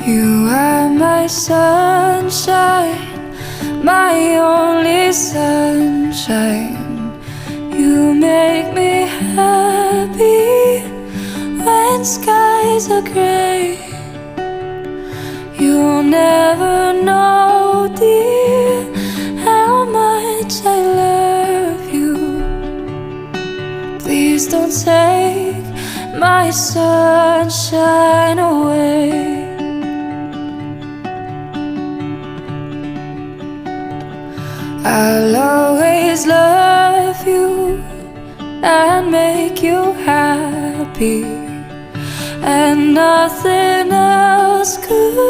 You are my sunshine, my only sunshine. You make me happy when skies are gray. You'll never know, dear, how much I love you. Please don't take my sunshine away. I'll always love you and make you happy, and nothing else could